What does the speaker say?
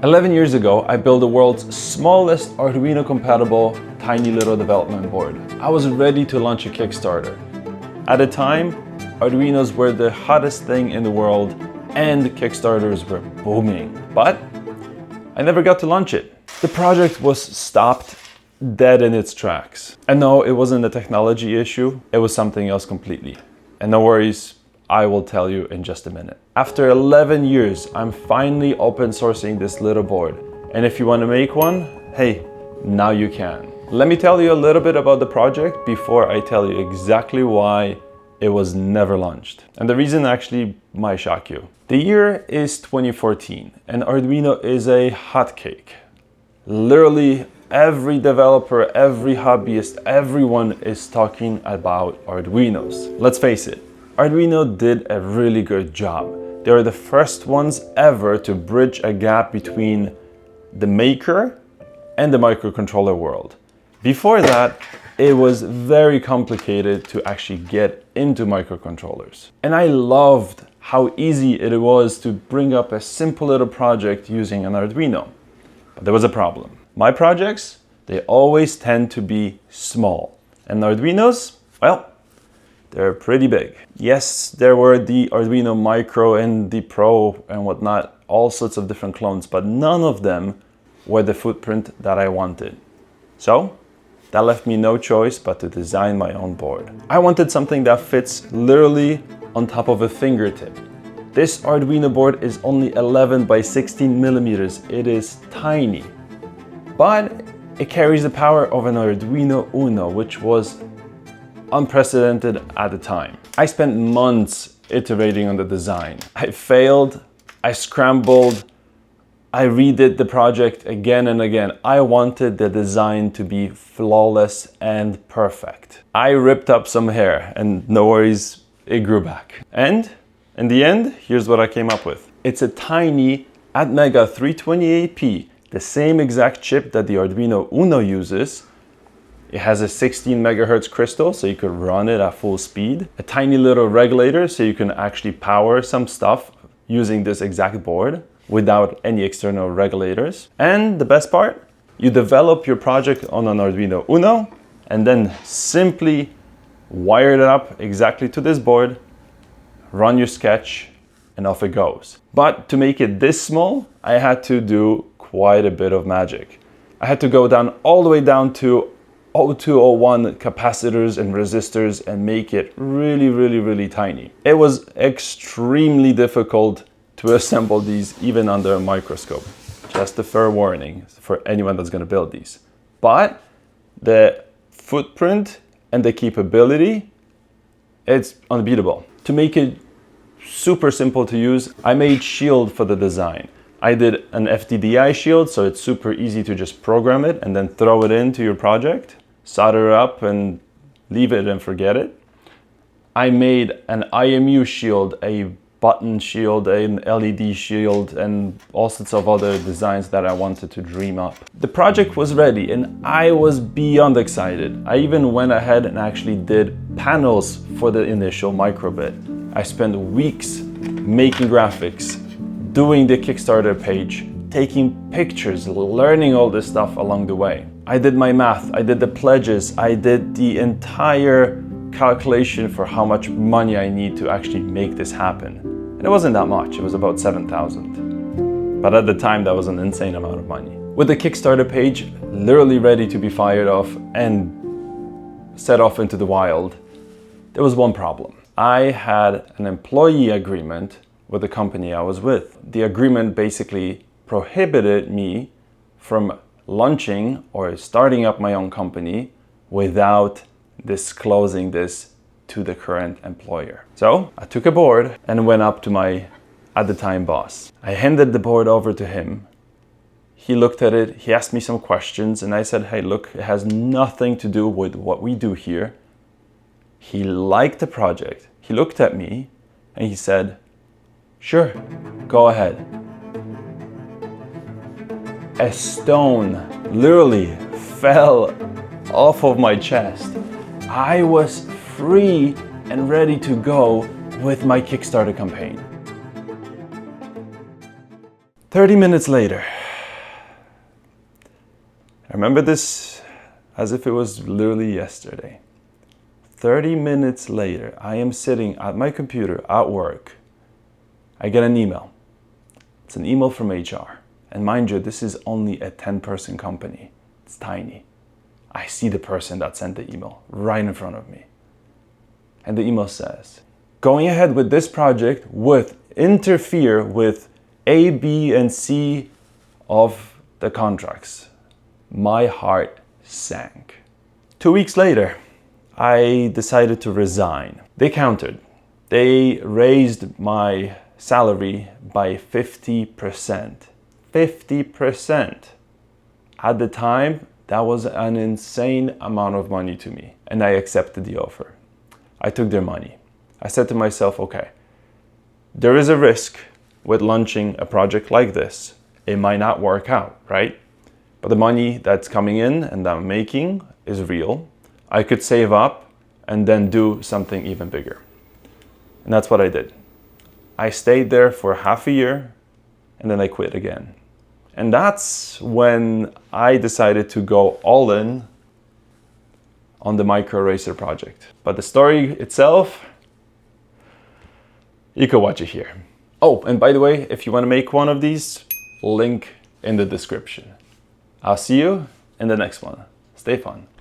11 years ago, I built the world's smallest Arduino-compatible tiny little development board. I was ready to launch a Kickstarter. At the time, Arduinos were the hottest thing in the world and Kickstarters were booming. But I never got to launch it. The project was stopped dead in its tracks. And no, it wasn't a technology issue, it was something else completely. And no worries, I will tell you in just a minute. After 11 years, I'm finally open sourcing this little board. And if you want to make one, hey, now you can. Let me tell you a little bit about the project before I tell you exactly why it was never launched. And the reason actually might shock you. The year is 2014 and Arduino is a hotcake. Literally every developer, every hobbyist, everyone is talking about Arduinos. Let's face it, Arduino did a really good job. They were the first ones ever to bridge a gap between the maker and the microcontroller world. Before that, it was very complicated to actually get into microcontrollers. And I loved how easy it was to bring up a simple little project using an Arduino. But there was a problem. My projects, they always tend to be small. And Arduinos, well, they're pretty big. Yes, there were the Arduino Micro and the Pro and whatnot, all sorts of different clones, but none of them were the footprint that I wanted. So that left me no choice but to design my own board. I wanted something that fits literally on top of a fingertip. This Arduino board is only 11 by 16 millimeters. It is tiny, but it carries the power of an Arduino Uno, which was unprecedented at the time. I spent months iterating on the design. I failed, I scrambled, I redid the project again and again. I wanted the design to be flawless and perfect. I ripped up some hair and no worries, it grew back. And in the end, here's what I came up with. It's a tiny Atmega 328p, the same exact chip that the Arduino Uno uses. It has a 16 megahertz crystal, so you could run it at full speed. A tiny little regulator, so you can actually power some stuff using this exact board without any external regulators. And the best part, you develop your project on an Arduino Uno and then simply wire it up exactly to this board, run your sketch, and off it goes. But to make it this small, I had to do quite a bit of magic. I had to go down all the way down to 0201 capacitors and resistors and make it really tiny. It was extremely difficult to assemble these even under a microscope. Just a fair warning for anyone that's going to build these. But the footprint and the capability, it's unbeatable. To make it super simple to use, I made shield for the design. I did an FTDI shield, so it's super easy to just program it and then throw it into your project, solder it up and leave it and forget it. I made an IMU shield, a button shield, an LED shield, and all sorts of other designs that I wanted to dream up. The project was ready and I was beyond excited. I even went ahead and actually did panels for the initial microbit. I spent weeks making graphics, doing the Kickstarter page, taking pictures, learning all this stuff along the way. I did my math, I did the pledges, I did the entire calculation for how much money I need to actually make this happen. And it wasn't that much, it was about 7,000. But at the time, that was an insane amount of money. With the Kickstarter page literally ready to be fired off and set off into the wild, there was one problem. I had an employee agreement with the company I was with. The agreement basically prohibited me from launching or starting up my own company without disclosing this to the current employer. So I took a board and went up to my, at the time, boss. I handed the board over to him. He looked at it, he asked me some questions, and I said, hey, look, it has nothing to do with what we do here. He liked the project. He looked at me and he said, sure, go ahead. A stone literally fell off of my chest. I was free and ready to go with my Kickstarter campaign. 30 minutes later, I remember this as if it was literally yesterday. 30 minutes later, I am sitting at my computer at work. I get an email. It's an email from HR. And mind you, this is only a 10-person company. It's tiny. I see the person that sent the email right in front of me. And the email says, going ahead with this project would interfere with A, B, and C of the contracts. My heart sank. 2 weeks later, I decided to resign. They countered. They raised my salary by 50%. 50%. At the time, that was an insane amount of money to me, and I accepted the offer. I took their money. I said to myself, okay, there is a risk with launching a project like this. It might not work out, right? But the money that's coming in and that I'm making is real. I could save up and then do something even bigger. And that's what I did. I stayed there for half a year and then I quit again. And that's when I decided to go all in on the micro eraser project. But the story itself, you can watch it here. Oh, and by the way, if you want to make one of these, link in the description. I'll see you in the next one. Stay fun.